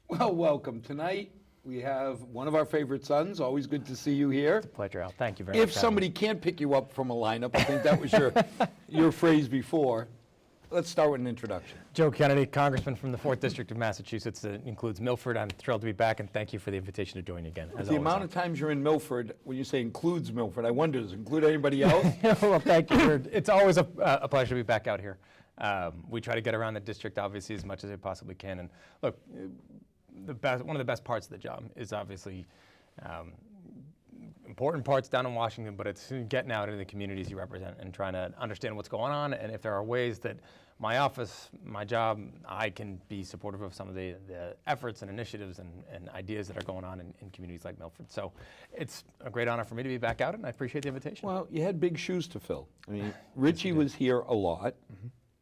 Well, welcome. Tonight we have one of our favorite sons. Always good to see you here. It's a pleasure, Al. Thank you very much. If somebody can't pick you up from a lineup, I think that was your phrase before. Let's start with an introduction. Joe Kennedy, Congressman from the 4th District of Massachusetts. Includes Milford. I'm thrilled to be back, and thank you for the invitation to join you again. The amount of times you're in Milford, when you say includes Milford, I wonder, does it include anybody else? Well, thank you. It's always a pleasure to be back out here. We try to get around the district, obviously, as much as we possibly can. And look, one of the best parts of the job is obviously important parts down in Washington, but it's getting out into the communities you represent and trying to understand what's going on, and if there are ways that my office, my job, I can be supportive of some of the efforts and initiatives and ideas that are going on in communities like Milford. So it's a great honor for me to be back out, and I appreciate the invitation. Well, you had big shoes to fill. I mean, Richie was here a lot.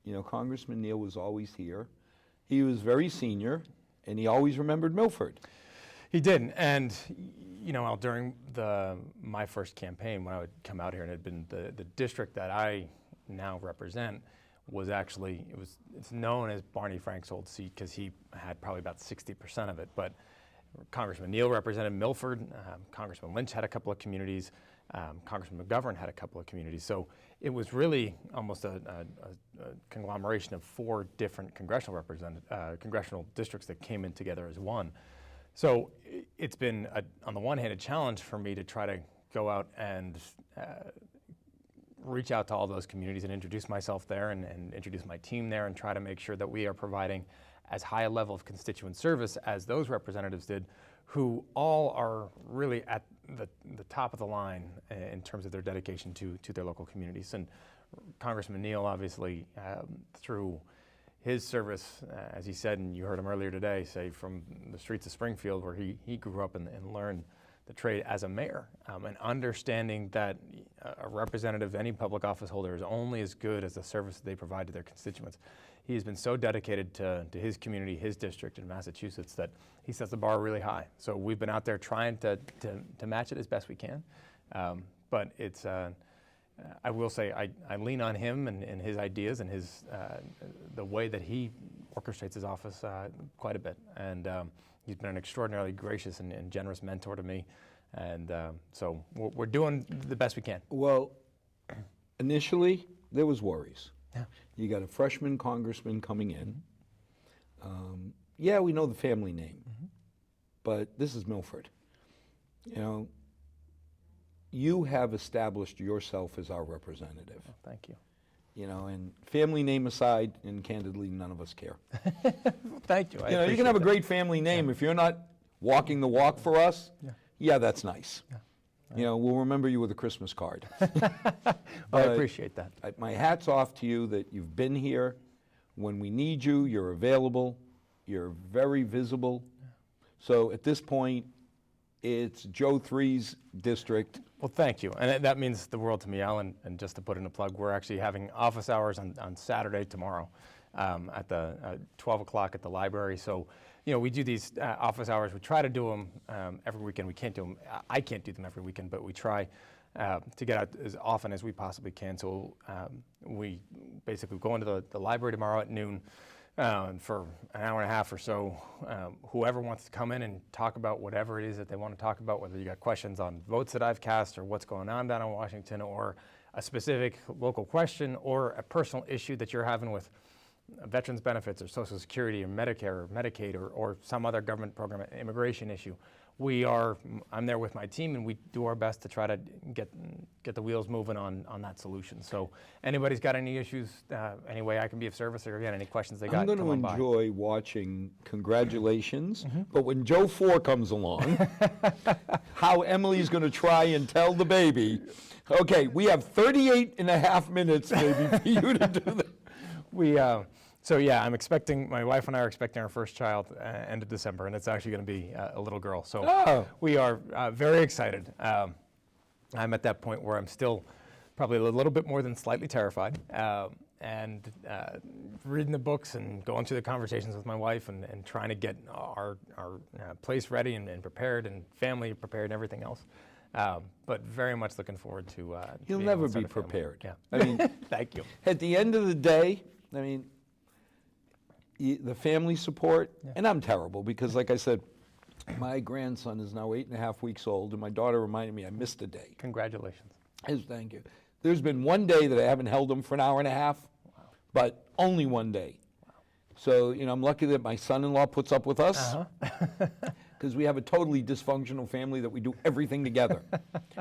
You know, Congressman Neal was always here. He was very senior, and he always remembered Milford. He did, and you know, Al, during my first campaign, when I would come out here, and it had been the district that I now represent was actually, it's known as Barney Frank's old seat because he had probably about 60% of it. But Congressman Neal represented Milford, Congressman Lynch had a couple of communities, Congressman McGovern had a couple of communities. So it was really almost a conglomeration of 4 different congressional districts that came in together as one. So it's been, on the one hand, a challenge for me to try to go out and reach out to all those communities and introduce myself there and introduce my team there and try to make sure that we are providing as high a level of constituent service as those representatives did, who all are really at the top of the line in terms of their dedication to their local communities. And Congressman Neal, obviously, through his service, as he said, and you heard him earlier today, say from the streets of Springfield, where he grew up and learned the trade as a mayor, and understanding that a representative, any public office holder, is only as good as the service that they provide to their constituents. He has been so dedicated to his community, his district in Massachusetts, that he sets the bar really high. So we've been out there trying to match it as best we can. But it's, I will say, I lean on him and his ideas and the way that he orchestrates his office quite a bit. And he's been an extraordinarily gracious and generous mentor to me. And so we're doing the best we can. Well, initially, there was worries. Yeah. You got a freshman congressman coming in. Yeah, we know the family name, but this is Milford. You know, you have established yourself as our representative. Oh, thank you. You know, and family name aside, and candidly, none of us care. Thank you. You know, you can have a great family name. If you're not walking the walk for us, yeah, that's nice. Yeah. You know, we'll remember you with a Christmas card. I appreciate that. My hat's off to you that you've been here. When we need you, you're available. You're very visible. So at this point, it's Joe 3's district. Well, thank you. And that means the world to me, Alan. And just to put in a plug, we're actually having office hours on Saturday tomorrow at the 12 o'clock at the library. So, you know, we do these office hours. We try to do them every weekend. We can't do them. I can't do them every weekend, but we try to get out as often as we possibly can. So we basically go into the library tomorrow at noon for an hour and a half or so. Whoever wants to come in and talk about whatever it is that they want to talk about, whether you got questions on votes that I've cast or what's going on down in Washington, or a specific local question, or a personal issue that you're having with veterans benefits or Social Security or Medicare or Medicaid or some other government program, immigration issue. I'm there with my team, and we do our best to try to get the wheels moving on that solution. So anybody's got any issues, any way I can be of service, or again, any questions they got, I'm going to enjoy watching congratulations, but when Joe 4 comes along, how Emily's going to try and tell the baby, okay, we have 38 and a half minutes maybe for you to do that. So yeah, my wife and I are expecting our first child end of December, and it's actually going to be a little girl. So we are very excited. I'm at that point where I'm still probably a little bit more than slightly terrified, and reading the books and going through the conversations with my wife and trying to get our place ready and prepared and family prepared and everything else. But very much looking forward to You'll never be prepared. Yeah. I mean, thank you. At the end of the day, I mean, the family support, and I'm terrible because, like I said, my grandson is now 8.5 weeks old, and my daughter reminded me I missed a day. Congratulations. Yes, thank you. There's been one day that I haven't held him for an hour and a half, but only one day. So, I'm lucky that my son-in-law puts up with us because we have a totally dysfunctional family that we do everything together.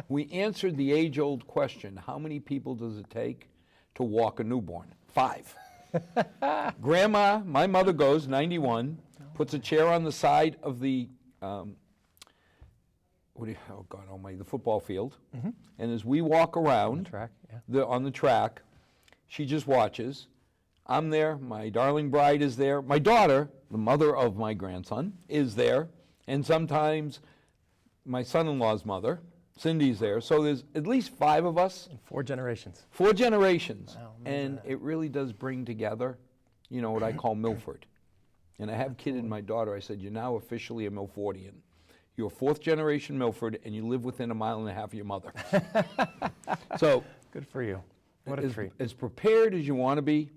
We answered the age-old question, how many people does it take to walk a newborn? 5. Grandma, my mother goes, 91, puts a chair on the side of the, oh God almighty, the football field. And as we walk around on the track, she just watches. I'm there, my darling bride is there. My daughter, the mother of my grandson, is there. And sometimes my son-in-law's mother, Cindy's there. So there's at least 5 of us. 4 generations. 4 generations. Wow, and it really does bring together, what I call Milford. And I have kidded my daughter, I said, you're now officially a Milfordian. You're 4th generation Milford, and you live within 1.5 miles of your mother. So good for you. What a treat. As prepared as you want to be,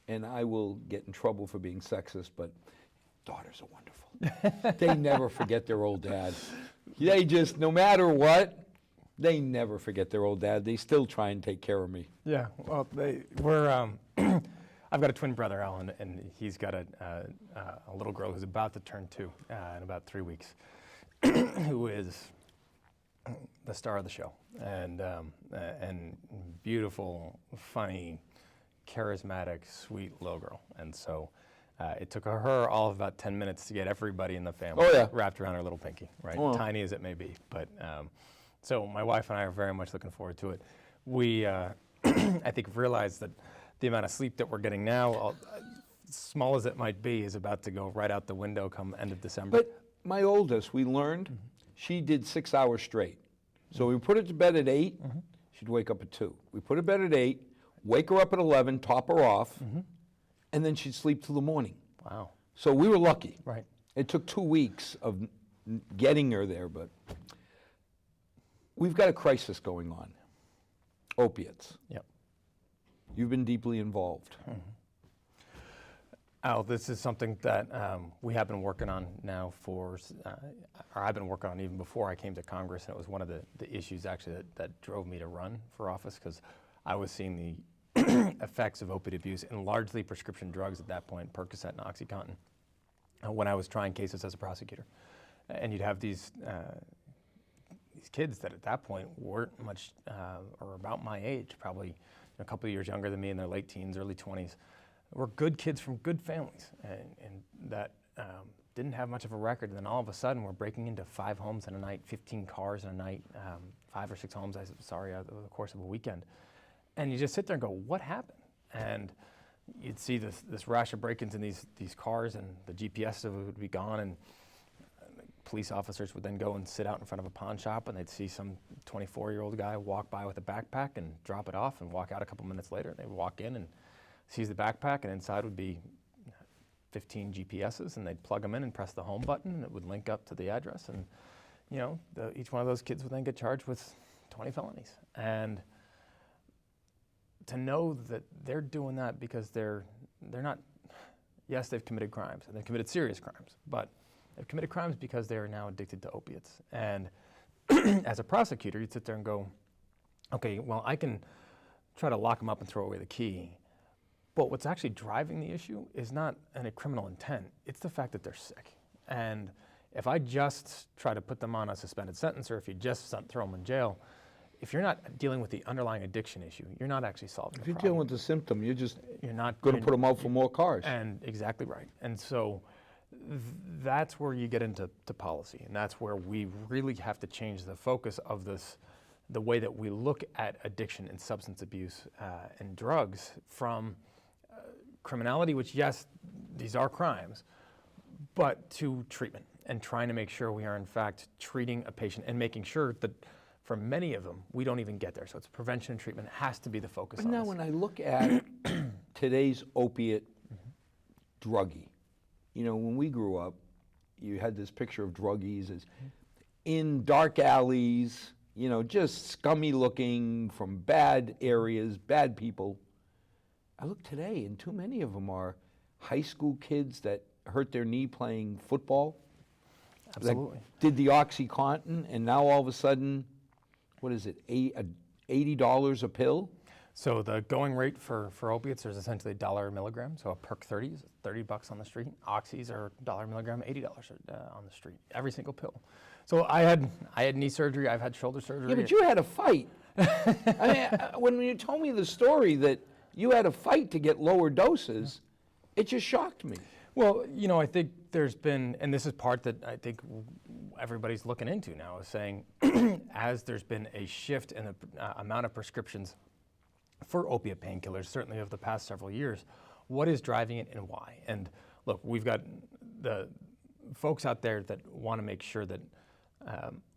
and I will get in trouble for being sexist, but daughters are wonderful. They never forget their old dad. They just, no matter what, they never forget their old dad. They still try and take care of me. Yeah, well, we're, I've got a twin brother, Alan, and he's got a little girl who's about to turn 2 in about 3 weeks, who is the star of the show, and beautiful, funny, charismatic, sweet little girl. And so it took her all of about 10 minutes to get everybody in the family wrapped around her little pinky, right? Tiny as it may be. But so my wife and I are very much looking forward to it. We, I think, realized that the amount of sleep that we're getting now, small as it might be, is about to go right out the window come end of December. But my oldest, we learned, she did 6 hours straight. So we put her to bed at 8, she'd wake up at 2. We put her to bed at 8, wake her up at 11, top her off, and then she'd sleep till the morning. Wow. So we were lucky. Right. It took 2 weeks of getting her there, but we've got a crisis going on. Opiates. Yep. You've been deeply involved. Al, this is something that we have been working on now or I've been working on even before I came to Congress, and it was one of the issues actually that drove me to run for office, because I was seeing the effects of opiate abuse in largely prescription drugs at that point, Percocet and OxyContin, when I was trying cases as a prosecutor. And you'd have these kids that at that point weren't much, or about my age, probably a couple of years younger than me, in their late teens, early 20s, were good kids from good families, and that didn't have much of a record. And then all of a sudden we're breaking into 5 homes in a night, 15 cars in a night, 5 or 6 homes, over the course of a weekend. And you just sit there and go, what happened? And you'd see this rash of break-ins in these cars, and the GPS would be gone, and police officers would then go and sit out in front of a pawn shop, and they'd see some 24-year-old guy walk by with a backpack and drop it off and walk out a couple minutes later. They would walk in and seize the backpack, and inside would be 15 GPSs, and they'd plug them in and press the home button, and it would link up to the address. And each one of those kids would then get charged with 20 felonies. And to know that they're doing that because they're not, yes, they've committed crimes, and they've committed serious crimes, but they've committed crimes because they are now addicted to opiates. And as a prosecutor, you'd sit there and go, okay, well, I can try to lock them up and throw away the key, but what's actually driving the issue is not any criminal intent, it's the fact that they're sick. And if I just try to put them on a suspended sentence, or if you just throw them in jail, if you're not dealing with the underlying addiction issue, you're not actually solving the problem. If you're dealing with the symptom, you're not going to you're put them out for more cars. And exactly right. And so that's where you get into policy, and that's where we really have to change the focus of the way that we look at addiction and substance abuse and drugs, from criminality, which, yes, these are crimes, but to treatment, and trying to make sure we are in fact treating a patient and making sure that for many of them, we don't even get there. So it's prevention and treatment has to be the focus on Now, this. when I look at today's opiate druggie, when we grew up, you had this picture of druggies as in dark alleys, just scummy looking, from bad areas, bad people. I look today, and too many of them are high school kids that hurt their knee playing football. Absolutely. That did the OxyContin, and now all of a sudden, what is it, $80 a pill? So the going rate for opiates is essentially $1 a milligram. So a Perk 30 is $30 on the street. Oxys are $1 a milligram, $80 on the street. Every single pill. So I had knee surgery. I've had shoulder surgery. Yeah, but you had a fight. I mean, when you told me the story that you had a fight to get lower doses, it just shocked me. Well, you know, I think there's been, and this is part that I think everybody's looking into now, is saying as there's been a shift in the amount of prescriptions for opiate painkillers, certainly over the past several years, what is driving it and why? And look, we've got the folks out there that want to make sure that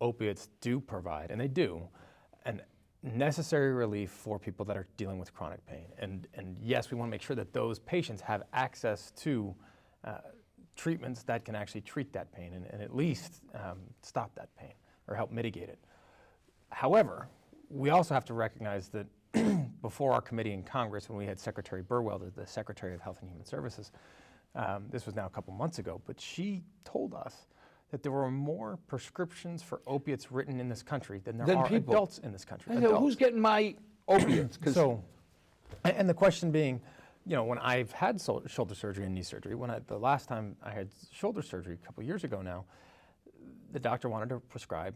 opiates do provide, and they do, an necessary relief for people that are dealing with chronic pain. And yes, we want to make sure that those patients have access to treatments that can actually treat that pain and at least stop that pain or help mitigate it. However, we also have to recognize that before our committee in Congress, when we had Secretary Burwell, the Secretary of Health and Human Services, this was now a couple months ago, but she told us that there were more prescriptions for opiates written in this country than there are people. adults in this country. I know, who's getting my opiates? So, and the question being, you know, when I've had shoulder surgery and knee surgery, the last time I had shoulder surgery a couple years ago now, the doctor wanted to prescribe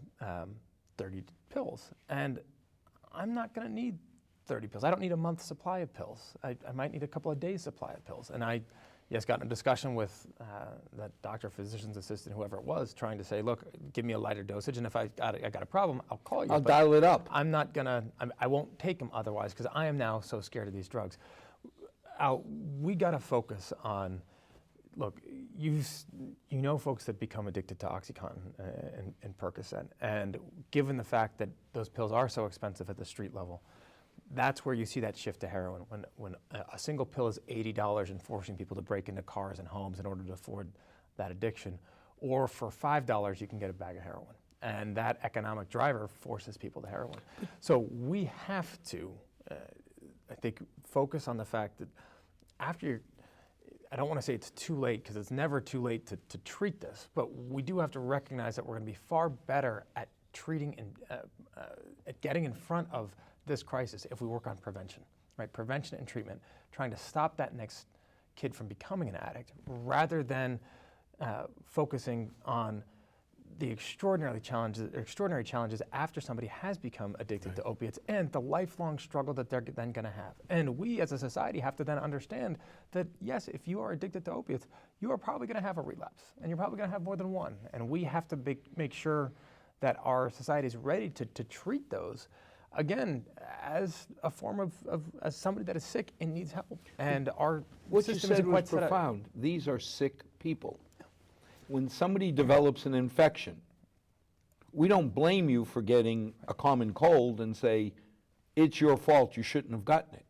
30 pills. And I'm not going to need 30 pills. I don't need a month's supply of pills. I might need a couple of days' supply of pills. And I, yes, got in a discussion with the doctor, physician's assistant, whoever it was, trying to say, look, give me a lighter dosage, and if I got a problem, I'll call you. I'll dial it up. I'm not gonna, I won't take them otherwise, because I am now so scared of these drugs. We gotta focus on, look, you know folks that become addicted to OxyContin and Percocet, and given the fact that those pills are so expensive at the street level, that's where you see that shift to heroin. When a single pill is $80 and forcing people to break into cars and homes in order to afford that addiction, or for $5 you can get a bag of heroin. And that economic driver forces people to heroin. So we have to, I think, focus on the fact that after I don't want to say it's too late, because it's never too late to treat this, but we do have to recognize that we're going to be far better at treating and at getting in front of this crisis if we work on prevention, right? Prevention and treatment, trying to stop that next kid from becoming an addict, rather than focusing on the extraordinary challenges after somebody has become addicted to opiates and the lifelong struggle that they're then going to have. And we as a society have to then understand that, yes, if you are addicted to opiates, you are probably going to have a relapse, and you're probably going to have more than one. And we have to make sure that our society is ready to treat those, again, as a form of as somebody that is sick and needs help. And our What you system said isn't quite was set up. profound. These are sick people. When somebody develops an infection, we don't blame you for getting a common cold and say, it's your fault, you shouldn't have gotten it.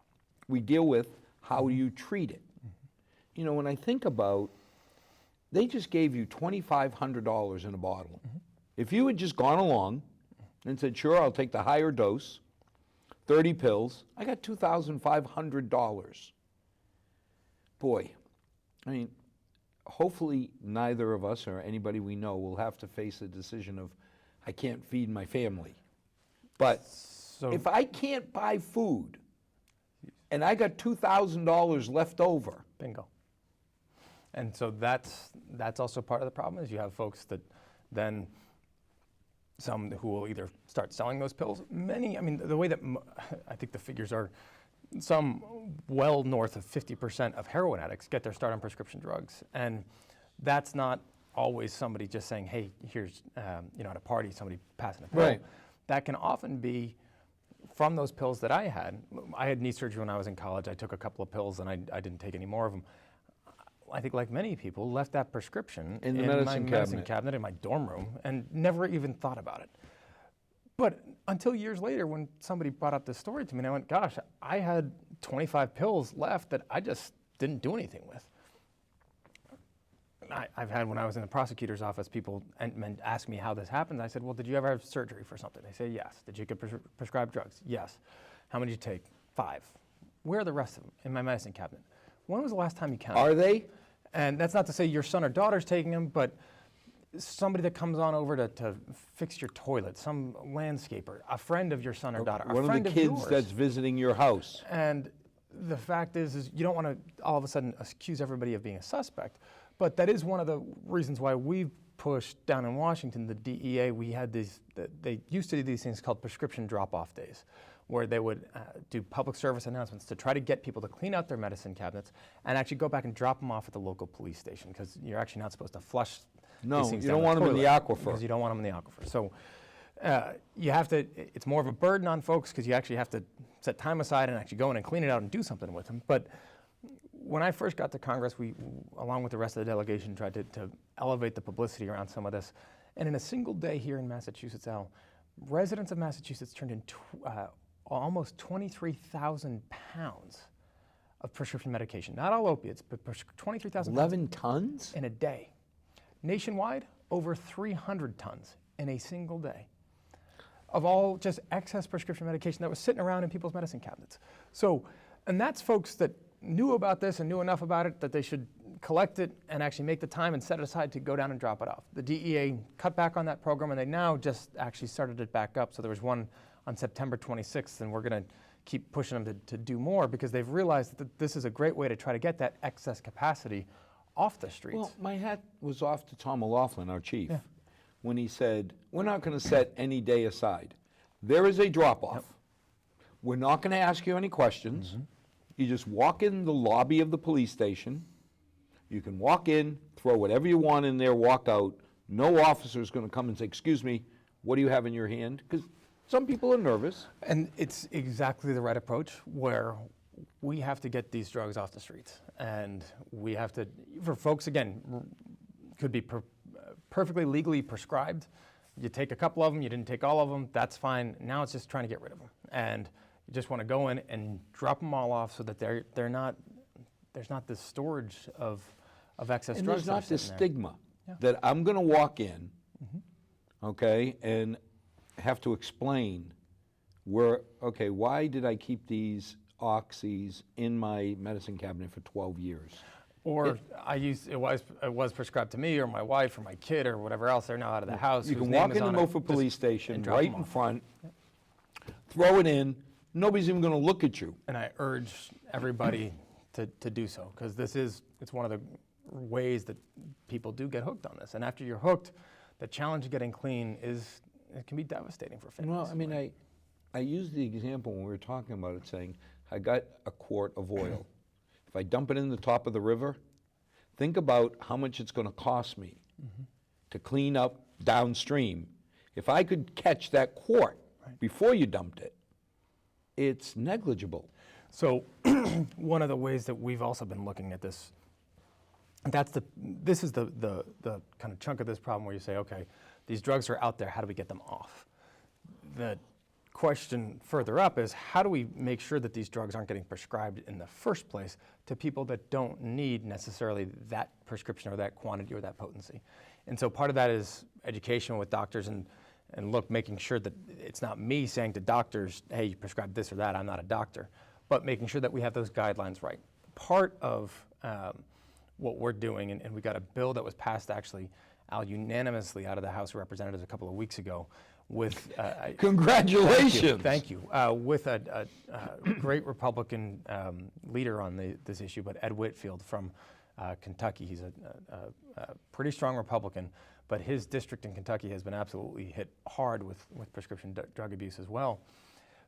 We deal with how you treat it. You know, when I think about, they just gave you $2,500 in a bottle. If you had just gone along and said, sure, I'll take the higher dose, 30 pills, I got $2,500. Boy, I mean, hopefully neither of us or anybody we know will have to face a decision of, I can't feed my family. But So if I can't buy food and I got $2,000 left over, bingo. And so that's also part of the problem, is you have folks that then, some who will either start selling those pills. Many, I mean, the way that I think the figures are, some well north of 50% of heroin addicts get their start on prescription drugs. And that's not always somebody just saying, hey, here's, you know, at a party, somebody passing a pill. Right. That can often be from those pills that I had. I had knee surgery when I was in college. I took a couple of pills and I didn't take any more of them. I think, like many people, left that prescription In the my medicine medicine cabinet. cabinet in my dorm room and never even thought about it. But until years later, when somebody brought up this story to me, and I went, gosh, I had 25 pills left that I just didn't do anything with. I've had, when I was in the prosecutor's office, people ask me how this happened. I said, well, did you ever have surgery for something? They say, yes. Did you get prescribed drugs? Yes. How many did you take? 5. Where are the rest of them? In my medicine cabinet. when was the last time you counted? Are they? And that's not to say your son or daughter's taking them, but somebody that comes on over to fix your toilet, some landscaper, a friend of your son or daughter, a One friend of the kids yours. that's visiting your house. And the fact is you don't want to all of a sudden accuse everybody of being a suspect. But that is one of the reasons why we've pushed down in Washington, the DEA, we had they used to do these things called prescription drop-off days, where they would do public service announcements to try to get people to clean out their medicine cabinets and actually go back and drop them off at the local police station, because you're actually not supposed to flush No, these things you down don't want them in the toilet, aquifer. because you don't want them in the aquifer. So you have to, it's more of a burden on folks because you actually have to set time aside and actually go in and clean it out and do something with them. But when I first got to Congress, we, along with the rest of the delegation, tried to elevate the publicity around some of this. And in a single day here in Massachusetts, Al, residents of Massachusetts turned in almost 23,000 pounds of prescription medication. Not all opiates, but 23,000 pounds 11 tons? in a day. Nationwide, over 300 tons in a single day of all just excess prescription medication that was sitting around in people's medicine cabinets. So, and that's folks that knew about this and knew enough about it that they should collect it and actually make the time and set it aside to go down and drop it off. The DEA cut back on that program, and they now just actually started it back up. So there was one on September 26th, and we're going to keep pushing them to do more, because they've realized that this is a great way to try to get that excess capacity off the streets. Well, my hat was off to Tom O'Loughlin, our chief, when he said, we're not going to set any day aside. There is a drop-off. We're not going to ask you any questions. You just walk in the lobby of the police station. You can walk in, throw whatever you want in there, walk out. No officer is going to come and say, excuse me, what do you have in your hand? Because some people are nervous. And it's exactly the right approach, where we have to get these drugs off the streets. And we have to, for folks, again, could be perfectly legally prescribed. You take a couple of them, you didn't take all of them, that's fine. Now it's just trying to get rid of them. And you just want to go in and drop them all off so that they're not, there's not this storage of excess And drugs. there's not this there. stigma that I'm going to walk in, okay, and have to explain okay, why did I keep these oxys in my medicine cabinet for 12 years? Or it was prescribed to me or my wife or my kid or whatever else. They're now out of the house. You whose can name walk is in the on it, Milford just- police station, and drop right them in off. front, throw it in, nobody's even going to look at you. And I urge everybody to do so, because it's one of the ways that people do get hooked on this. And after you're hooked, the challenge of getting clean it can be devastating for families. Well, I mean, I used the example when we were talking about it, saying, I got a quart of oil. If I dump it in the top of the river, think about how much it's going to cost me to clean up downstream. If I could catch that quart before you dumped it, it's negligible. So one of the ways that we've also been looking at this, this is the kind of chunk of this problem where you say, okay, these drugs are out there, how do we get them off? The question further up is, how do we make sure that these drugs aren't getting prescribed in the first place to people that don't need necessarily that prescription or that quantity or that potency? And so part of that is education with doctors and look, making sure that it's not me saying to doctors, hey, you prescribe this or that, I'm not a doctor, but making sure that we have those guidelines right. Part of what we're doing, and we got a bill that was passed actually, Al, unanimously out of the House of Representatives a couple of weeks ago with Congratulations. Thank you. With a great Republican leader on this issue, but Ed Whitfield from Kentucky. He's a pretty strong Republican, but his district in Kentucky has been absolutely hit hard with prescription drug abuse as well.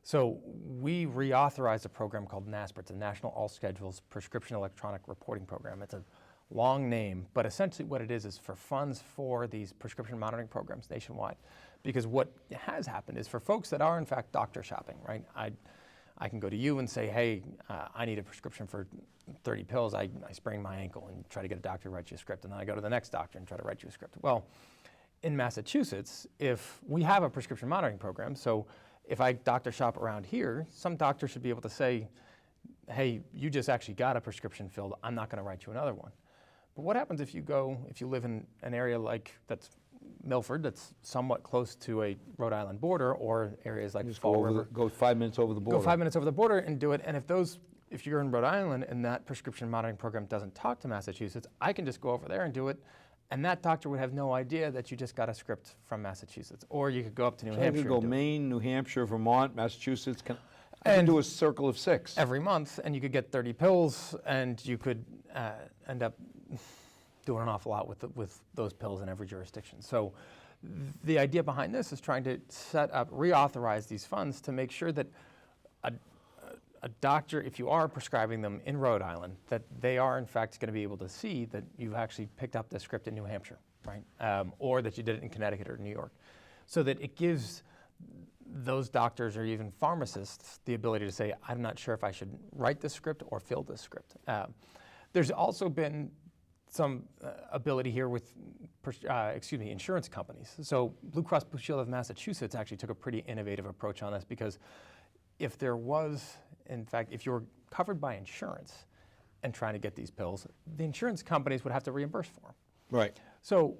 So we reauthorized a program called NASPR. It's a National All Schedules Prescription Electronic Reporting Program. It's a long name, but essentially what it is for funds for these prescription monitoring programs nationwide. Because what has happened is for folks that are in fact doctor shopping, right? I can go to you and say, hey, I need a prescription for 30 pills. I sprained my ankle, and try to get a doctor to write you a script. And then I go to the next doctor and try to write you a script. Well, in Massachusetts, if we have a prescription monitoring program, so if I doctor shop around here, some doctor should be able to say, hey, you just actually got a prescription filled. I'm not going to write you another one. But what happens if you live in an area like that's Milford, that's somewhat close to a Rhode Island border, or areas like Just Fall River? go 5 minutes over the border. Go 5 minutes over the border and do it. And if if you're in Rhode Island and that prescription monitoring program doesn't talk to Massachusetts, I can just go over there and do it, and that doctor would have no idea that you just got a script from Massachusetts. Or you could go up to New So I Hampshire. could go and do it Maine, New Hampshire, Vermont, Massachusetts. I can do a circle of 6. every month, and you could get 30 pills, and you could end up doing an awful lot with those pills in every jurisdiction. So the idea behind this is trying to set up, reauthorize these funds to make sure that a doctor, if you are prescribing them in Rhode Island, that they are in fact going to be able to see that you've actually picked up the script in New Hampshire, right? Or that you did it in Connecticut or New York. So that it gives those doctors or even pharmacists the ability to say, I'm not sure if I should write this script or fill this script. There's also been some ability here with, insurance companies. So Blue Cross Blue Shield of Massachusetts actually took a pretty innovative approach on this, because if there was, in fact, if you were covered by insurance and trying to get these pills, the insurance companies would have to reimburse for them. Right. So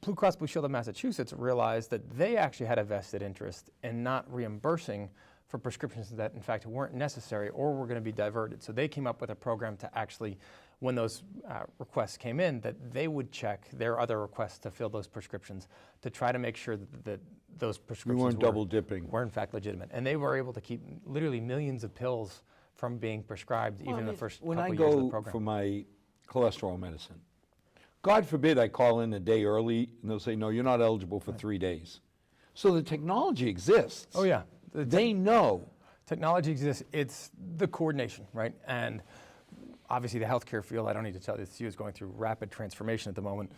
Blue Cross Blue Shield of Massachusetts realized that they actually had a vested interest in not reimbursing for prescriptions that in fact weren't necessary or were going to be diverted. So they came up with a program to actually, when those requests came in, that they would check their other requests to fill those prescriptions to try to make sure that those prescriptions weren't double dipping. were in fact legitimate. And they were able to keep literally millions of pills from being prescribed even in the first couple years of the When I go program. for my cholesterol medicine, God forbid I call in a day early and they'll say, no, you're not eligible for 3 days. So the technology exists. Oh yeah. They know. Technology exists. It's the coordination, right? And obviously the healthcare field, I don't need to tell you, is going through rapid transformation at the moment.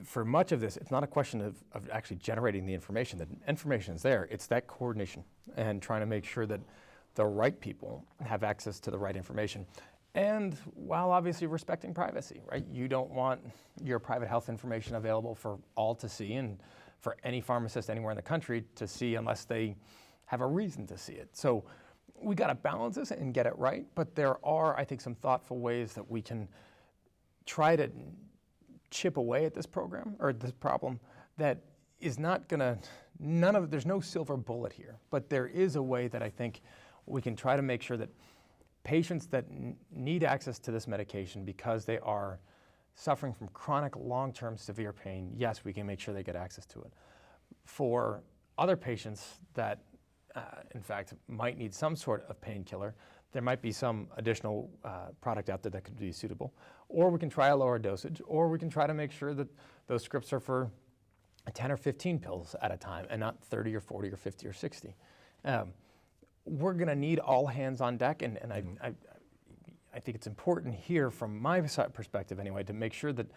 For much of this, it's not a question of actually generating the information. The information is there. It's that coordination and trying to make sure that the right people have access to the right information. And while obviously respecting privacy, right? You don't want your private health information available for all to see and for any pharmacist anywhere in the country to see unless they have a reason to see it. So we got to balance this and get it right, but there are, I think, some thoughtful ways that we can try to chip away at this program or this problem that is not going to, there's no silver bullet here, but there is a way that I think we can try to make sure that patients that need access to this medication because they are suffering from chronic long-term severe pain, yes, we can make sure they get access to it. For other patients that in fact might need some sort of painkiller, there might be some additional product out there that could be suitable. Or we can try a lower dosage, or we can try to make sure that those scripts are for 10 or 15 pills at a time and not 30 or 40 or 50 or 60. We're going to need all hands on deck, and I think it's important here from my perspective anyway to make sure that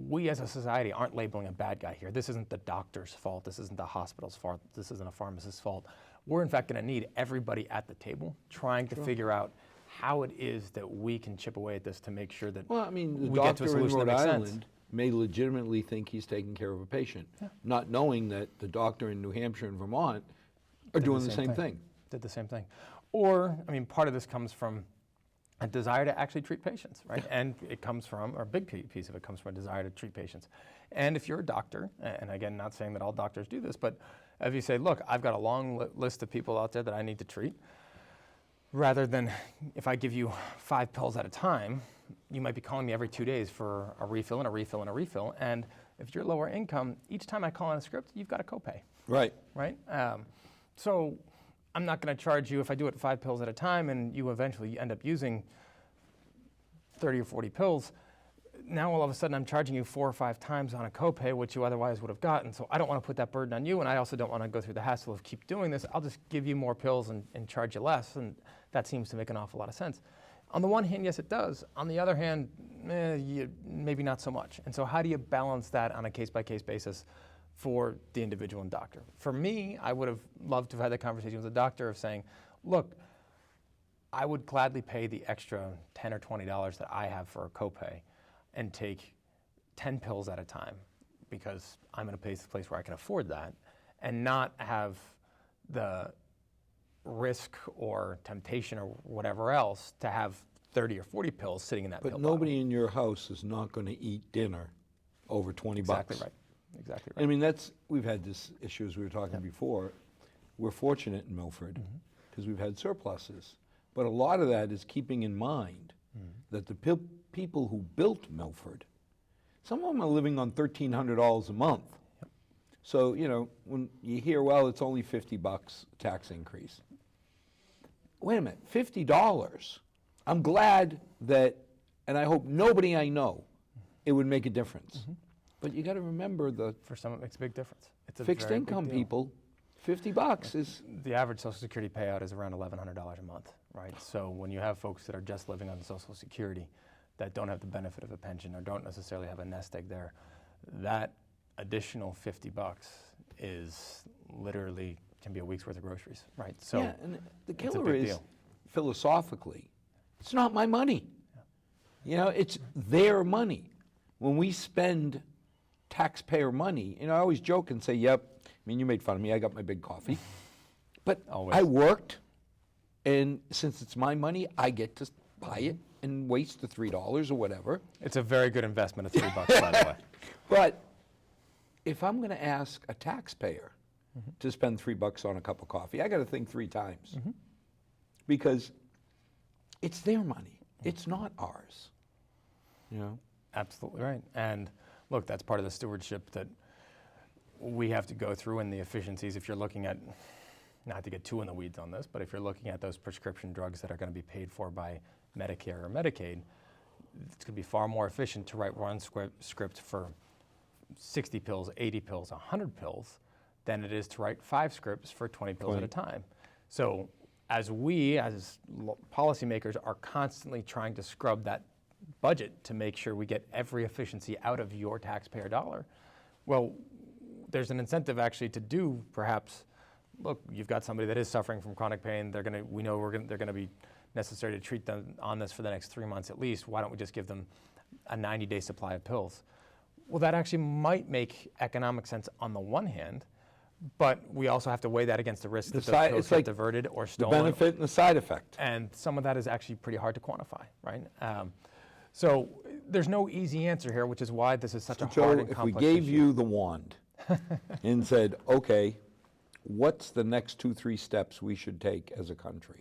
we as a society aren't labeling a bad guy here. This isn't the doctor's fault. This isn't the hospital's fault. This isn't a pharmacist's fault. We're in fact going to need everybody at the table trying to figure out how it is that we can chip away at this to make sure that Well, I mean, the we get to a doctor in solution that Rhode makes sense. Island may legitimately think he's taking care of a patient, not knowing that the doctor in New Hampshire and Vermont are doing the same thing. Did the same thing. Or, I mean, part of this comes from a desire to actually treat patients, right? And it comes from, or a big piece of it comes from a desire to treat patients. And if you're a doctor, and again, not saying that all doctors do this, but if you say, look, I've got a long list of people out there that I need to treat, rather than if I give you 5 pills at a time, you might be calling me every 2 days for a refill and a refill and a refill. And if you're lower income, each time I call on a script, you've got a copay, Right. right? So I'm not going to charge you if I do it 5 pills at a time and you eventually end up using 30 or 40 pills. Now all of a sudden I'm charging you 4 or 5 times on a copay, which you otherwise would have gotten. So I don't want to put that burden on you, and I also don't want to go through the hassle of keep doing this. I'll just give you more pills and charge you less, and that seems to make an awful lot of sense. On the one hand, yes, it does. On the other hand, maybe not so much. And so how do you balance that on a case-by-case basis for the individual and doctor? For me, I would have loved to have had the conversation with the doctor of saying, look, I would gladly pay the extra $10 or $20 that I have for a copay and take 10 pills at a time because I'm in a place where I can afford that and not have the risk or temptation or whatever else to have 30 or 40 pills sitting in that pill But bottle. nobody in your house is not going to eat dinner over 20 Exactly bucks. right. Exactly right. I mean, we've had this issue as we were talking before. We're fortunate in Milford because we've had surpluses. But a lot of that is keeping in mind that the people who built Milford, some of them are living on $1,300 a month. So, you know, when you hear, well, it's only $50 tax increase. Wait a minute, $50. I'm glad that, and I hope nobody I know, it would make a difference. But you got to remember For some, it makes a big difference. It's a fixed very big income deal. people, $50 is, The average Social Security payout is around $1,100 a month, right? So when you have folks that are just living on Social Security that don't have the benefit of a pension or don't necessarily have a nest egg there, that additional $50 is literally can be a week's worth of groceries, right? So yeah, and the it's a killer big is, deal. philosophically, it's not my money. You know, it's their money. When we spend taxpayer money, you know, I always joke and say, yep, I mean, you made fun of me, I got my big coffee. But Always. I worked, and since it's my money, I get to buy it and waste the $3 or whatever. It's a very good investment of $3, by the way. But if I'm going to ask a taxpayer to spend $3 on a cup of coffee, I got to think 3 times. Because it's their money. It's not ours. You know? Absolutely right. And look, that's part of the stewardship that we have to go through in the efficiencies. If you're looking at, not to get too in the weeds on this, but if you're looking at those prescription drugs that are going to be paid for by Medicare or Medicaid, it's going to be far more efficient to write one script for 60 pills, 80 pills, 100 pills than it is to write 5 scripts for 20 pills at a time. So as we, as policymakers, are constantly trying to scrub that budget to make sure we get every efficiency out of your taxpayer dollar, well, there's an incentive actually to do perhaps, look, you've got somebody that is suffering from chronic pain, they're gonna, we know they're gonna be necessary to treat them on this for the next 3 months at least, why don't we just give them a 90-day supply of pills? Well, that actually might make economic sense on the one hand, but we also have to weigh that against the risk that those pills get diverted or The stolen. benefit and the side effect. And some of that is actually pretty hard to quantify, right? So there's no easy answer here, which is why this is such a Joe, hard and if we complex gave issue. you the wand and said, okay, what's the next 2-3 steps we should take as a country?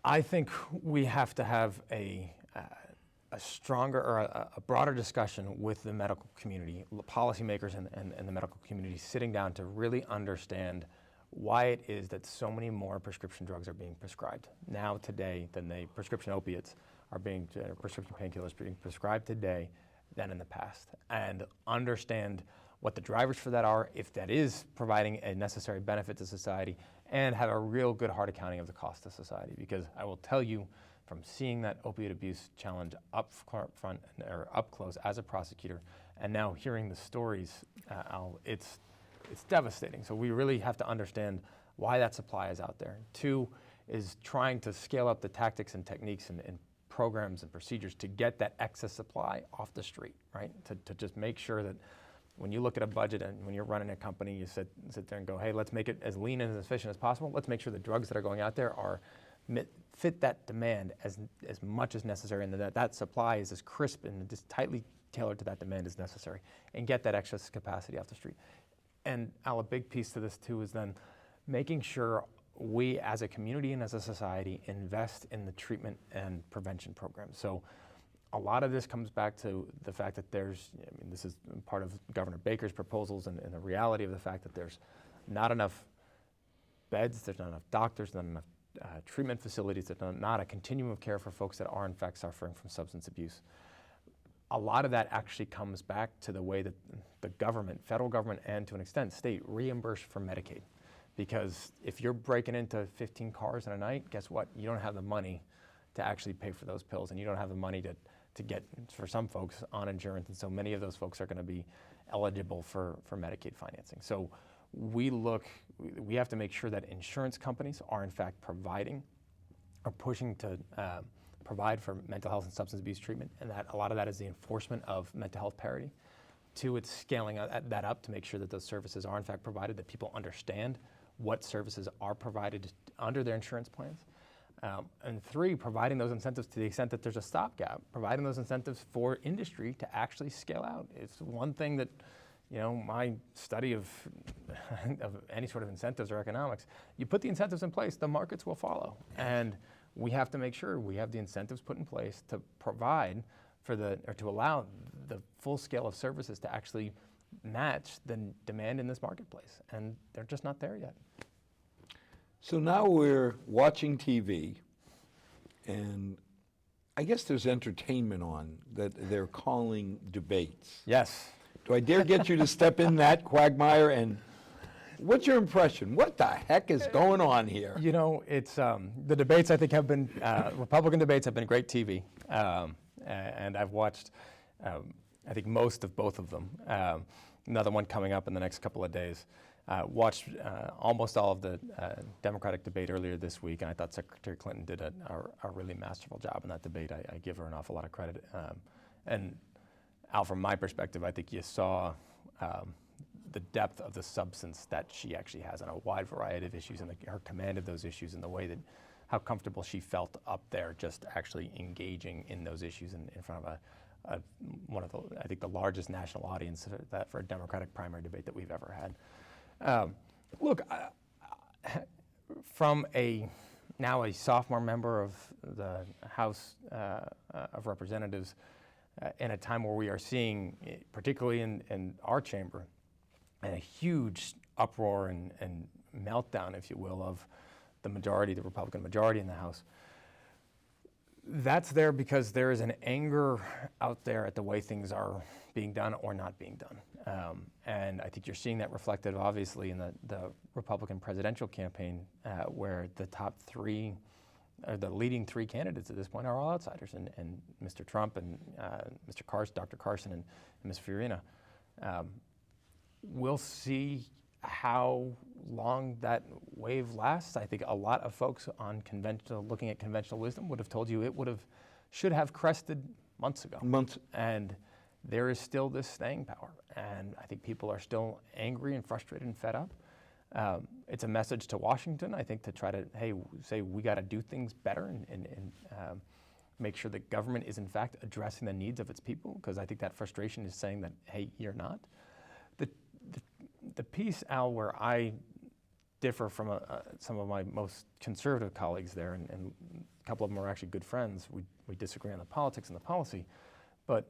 I think we have to have a stronger or a broader discussion with the medical community, policymakers and the medical community, sitting down to really understand why it is that so many more prescription drugs are being prescribed now today than prescription opiates are being, prescription painkillers being prescribed today than in the past, and understand what the drivers for that are, if that is providing a necessary benefit to society, and have a real good hard accounting of the cost to society. Because I will tell you, from seeing that opioid abuse challenge up front or up close as a prosecutor, and now hearing the stories, it's devastating. So we really have to understand why that supply is out there. 2 is trying to scale up the tactics and techniques and programs and procedures to get that excess supply off the street, right? To just make sure that when you look at a budget and when you're running a company, you sit there and go, hey, let's make it as lean and as efficient as possible. Let's make sure the drugs that are going out there are fit that demand as much as necessary, and that supply is as crisp and just tightly tailored to that demand as necessary, and get that excess capacity off the street. And Al, a big piece to this too is then making sure we as a community and as a society invest in the treatment and prevention programs. So a lot of this comes back to the fact that this is part of Governor Baker's proposals and the reality of the fact that there's not enough beds, there's not enough doctors, not enough treatment facilities, there's not a continuum of care for folks that are in fact suffering from substance abuse. A lot of that actually comes back to the way that the government, federal government, and to an extent state, reimburse for Medicaid. Because if you're breaking into 15 cars in a night, guess what? You don't have the money to actually pay for those pills, and you don't have the money to get, for some folks, on insurance, and so many of those folks are going to be eligible for Medicaid financing. So we have to make sure that insurance companies are in fact providing or pushing to provide for mental health and substance abuse treatment, and that a lot of that is the enforcement of mental health parity. 2, it's scaling that up to make sure that those services are in fact provided, that people understand what services are provided under their insurance plans. And 3, providing those incentives to the extent that there's a stopgap, providing those incentives for industry to actually scale out. It's one thing that, my study of, of any sort of incentives or economics, you put the incentives in place, the markets will follow. And we have to make sure we have the incentives put in place to provide or to allow the full scale of services to actually match the demand in this marketplace. And they're just not there yet. So now we're watching TV, and I guess there's entertainment on that they're calling debates. Yes. Do I dare get you to step in that quagmire? And what's your impression? What the heck is going on here? It's the debates, I think, have been, Republican debates have been great TV. And I've watched, I think, most of both of them. Another one coming up in the next couple of days. Watched almost all of the Democratic debate earlier this week, and I thought Secretary Clinton did a really masterful job in that debate. I give her an awful lot of credit. And Al, from my perspective, I think you saw the depth of the substance that she actually has on a wide variety of issues, and her command of those issues, and the way that how comfortable she felt up there just actually engaging in those issues in front of one of the, I think, the largest national audience for a Democratic primary debate that we've ever had. Look, from now a sophomore member of the House of Representatives, in a time where we are seeing, particularly in our chamber, a huge uproar and meltdown, if you will, of the Republican majority in the House. That's there because there is an anger out there at the way things are being done or not being done. And I think you're seeing that reflected, obviously, in the Republican presidential campaign, where the top three, or the leading three candidates at this point are all outsiders, and Mr. Trump and Dr. Carson and Ms. Fiorina. We'll see how long that wave lasts. I think a lot of folks looking at conventional wisdom would have told you it should have crested months ago. And there is still this staying power. And I think people are still angry and frustrated and fed up. It's a message to Washington, I think, to try to, say we got to do things better and make sure that government is in fact addressing the needs of its people, because I think that frustration is saying that, hey, you're not. The piece, Al, where I differ from some of my most conservative colleagues there, and a couple of them are actually good friends, we disagree on the politics and the policy, but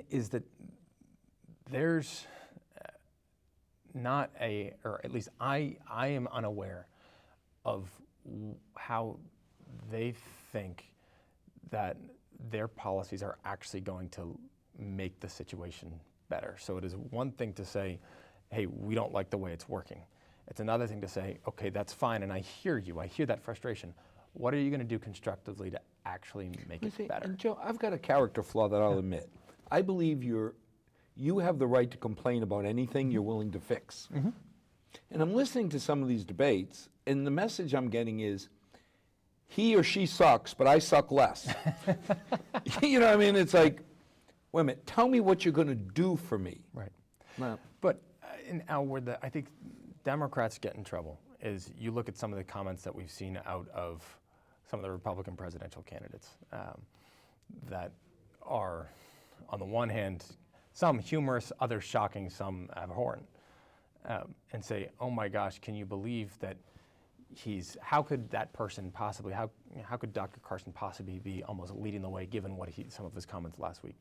is that there's not or at least I am unaware of how they think that their policies are actually going to make the situation better. So it is one thing to say, hey, we don't like the way it's working. It's another thing to say, okay, that's fine, and I hear you, I hear that frustration. What are you going to do constructively to actually make it better? And Joe, I've got a character flaw that I'll admit. I believe you have the right to complain about anything you're willing to fix. Mm-hmm. And I'm listening to some of these debates, and the message I'm getting is, he or she sucks, but I suck less. You know what I mean? It's like, wait a minute, tell me what you're going to do for me. Right. Well, but where I think Democrats get in trouble is you look at some of the comments that we've seen out of some of the Republican presidential candidates that are, on the one hand, some humorous, others shocking, some abhorrent, and say, oh my gosh, can you believe that how could that person possibly, how could Dr. Carson possibly be almost leading the way given some of his comments last week?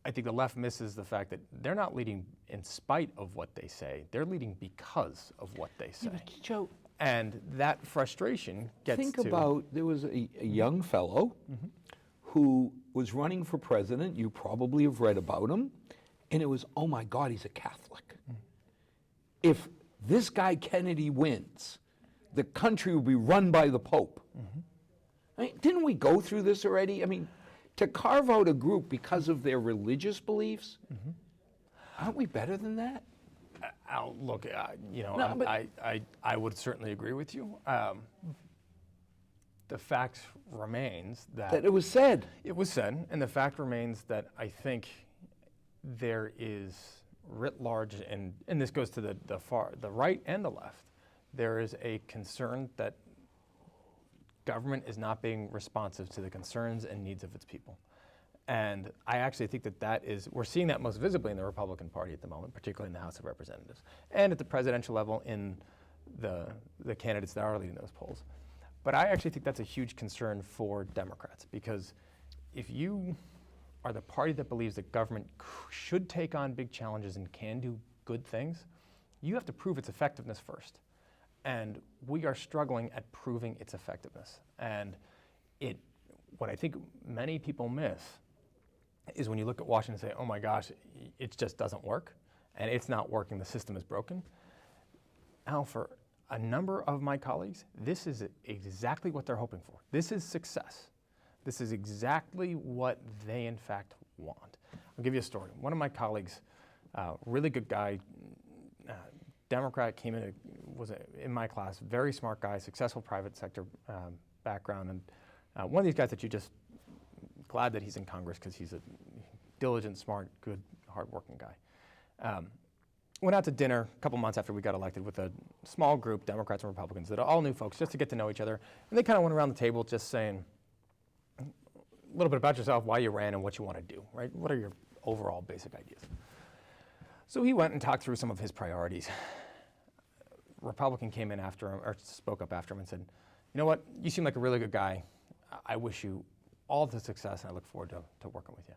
I think the left misses the fact that they're not leading in spite of what they say. They're leading because of what they say. Yeah, but Joe, and that frustration gets think about, there was a young fellow who was running for president. You probably have read about him. And it was, oh my God, he's a Catholic. If this guy Kennedy wins, the country will be run by the Pope. I mean, didn't we go through this already? I mean, to carve out a group because of their religious beliefs, aren't we better than that? Look, I would certainly agree with you. The fact remains that it was said. It was said, and the fact remains that I think there is writ large, and this goes to the right and the left, there is a concern that government is not being responsive to the concerns and needs of its people. And I actually think we're seeing that most visibly in the Republican Party at the moment, particularly in the House of Representatives, and at the presidential level in the candidates that are leading those polls. But I actually think that's a huge concern for Democrats, because if you are the party that believes that government should take on big challenges and can do good things, you have to prove its effectiveness first. And we are struggling at proving its effectiveness. And what I think many people miss is when you look at Washington and say, oh my gosh, it just doesn't work, and it's not working, the system is broken. Now, for a number of my colleagues, this is exactly what they're hoping for. This is success. This is exactly what they, in fact, want. I'll give you a story. One of my colleagues, really good guy, Democrat, came in, was in my class, very smart guy, successful private sector background, and one of these guys that you just glad that he's in Congress because he's a diligent, smart, good, hardworking guy. Went out to dinner a couple months after we got elected with a small group, Democrats and Republicans, that are all new folks, just to get to know each other. And they kind of went around the table just saying a little bit about yourself, why you ran, and what you want to do, right? What are your overall basic ideas? So he went and talked through some of his priorities. Republican came in after him, or spoke up after him and said, you know what, you seem like a really good guy. I wish you all the success, and I look forward to working with you.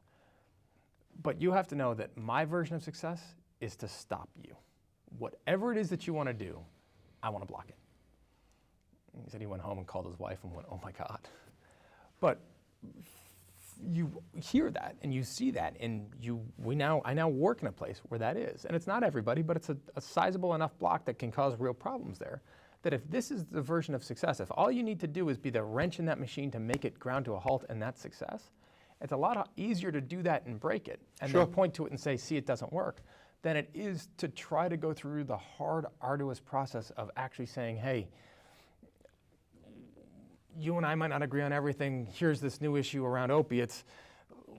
But you have to know that my version of success is to stop you. Whatever it is that you want to do, I want to block it. And he said he went home and called his wife and went, oh my God. But you hear that and you see that, and I now work in a place where that is. And it's not everybody, but it's a sizable enough block that can cause real problems there. That if this is the version of success, if all you need to do is be the wrench in that machine to make it ground to a halt, and that's success, it's a lot easier to do that and break it and then point to it and say, see, it doesn't work, than it is to try to go through the hard, arduous process of actually saying, hey, you and I might not agree on everything. Here's this new issue around opiates.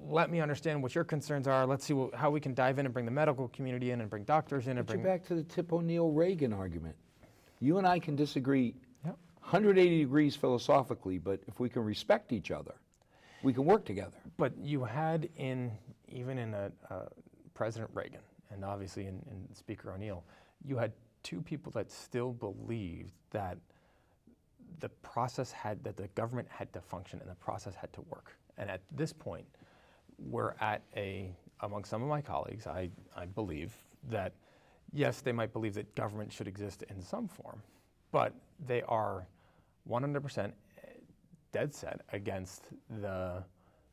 Let me understand what your concerns are. Let's see how we can dive in and bring the medical community in and bring doctors in. But you're back to the Tip O'Neill-Reagan argument. You and I can disagree 180 degrees philosophically, but if we can respect each other, we can work together. But you had even in President Reagan, and obviously in Speaker O'Neill, you had two people that still believed that the government had to function and the process had to work. And at this point, we're at among some of my colleagues, I believe that, yes, they might believe that government should exist in some form, but they are 100% dead set against the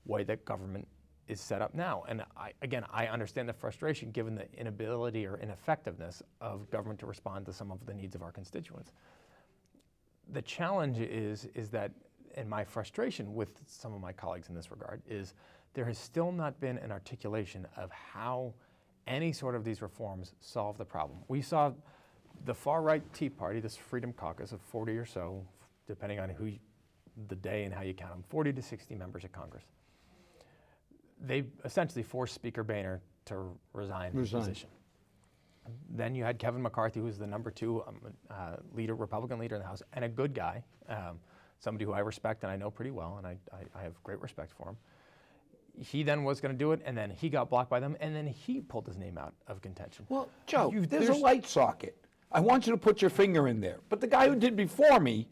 way that government is set up now. And I understand the frustration given the inability or ineffectiveness of government to respond to some of the needs of our constituents. The challenge is that, and my frustration with some of my colleagues in this regard, is there has still not been an articulation of how any sort of these reforms solve the problem. We saw the far-right Tea Party, this Freedom Caucus of 40 or so, depending on the day and how you count them, 40 to 60 members of Congress. They essentially forced Speaker Boehner to resign his position. Then you had Kevin McCarthy, who's the number 2 Republican leader in the House, and a good guy, somebody who I respect and I know pretty well, and I have great respect for him. He then was going to do it, and then he got blocked by them, and then he pulled his name out of contention. Well, Joe, there's a light socket. I want you to put your finger in there. But the guy who did before me,